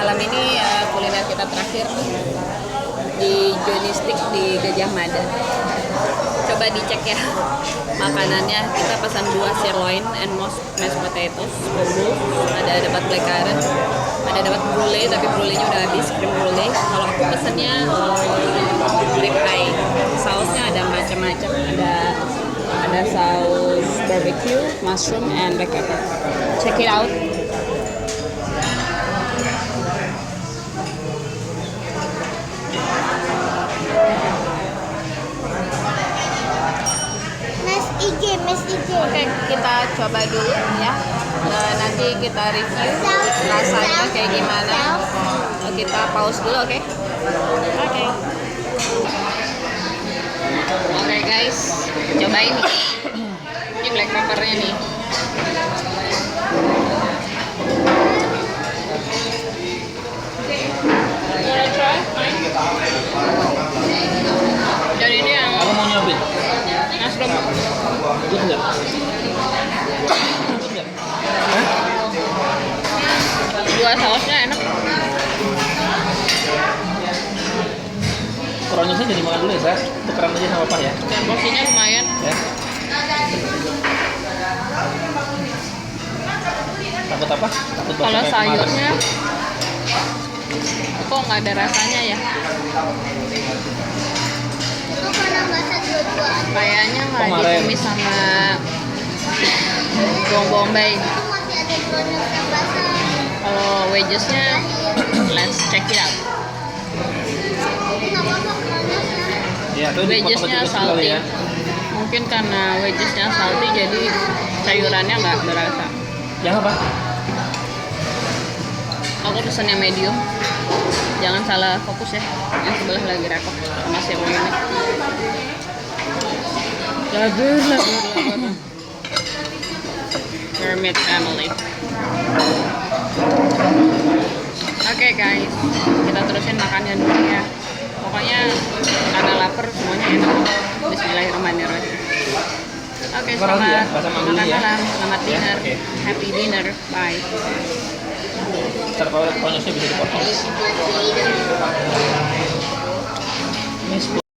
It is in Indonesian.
Malam ini kuliner kita terakhir di Jonistik di Gajah Mada. Coba dicek ya makanannya. Kita pesan 2 sirloin and mashed potatoes combo. Ada dapat black currant, ada dapat brulee tapi brulee-nya udah habis, cream brulee. Kalau aku pesennya rib eye. Sausnya ada macam-macam. Ada saus barbecue, mushroom, and black pepper. Check it out. Mas IG. Oke, kita coba dulu ya. Nanti kita review rasanya kayak gimana. Kita pause dulu, oke? Oke. Oke guys, cobain nih. Ini black peppernya nih. Wanna try? Dan ini yang Aku mau nyobin. mushroom. Good nggak? Good nggak? Hah? Dua sausnya enak. Kronisnya jadi makan dulu ya, saya. Tukeran aja sama Papa ya. Dan porsinya lumayan. Ya. Takut apa? Takut Kalau bakal kayak kemarin. sayurnya kok nggak ada rasanya ya? Itu karena bahasa dua-duaan. Kayaknya nggak Kemarin. ditumis sama bawang bombay. Itu masih ada bonus yang basah. Kalau wedgesnya, let's check it out. Itu nggak apa-apa bonusnya. Ya, tuh dipotong Wedgesnya kecil-kecil kali salty. ya. Mungkin karena wedgesnya salty jadi sayurannya nggak berasa. Yang apa? Aku pesen yang medium. Jangan salah fokus ya. Yang sebelah lagi rekod sama si ini. Lager. Hermit family. Oke guys, kita terusin makannya dulu ya. Pokoknya karena lapar semuanya enak. Bismillahirrahmanirrahim. Oke, Sekarang selamat ya, bahasa makan Mangguli ya. malam, selamat Ya, dinner, oke. happy dinner, bye. Ntar kalau kronisnya bisa dipotong. Masih. Ini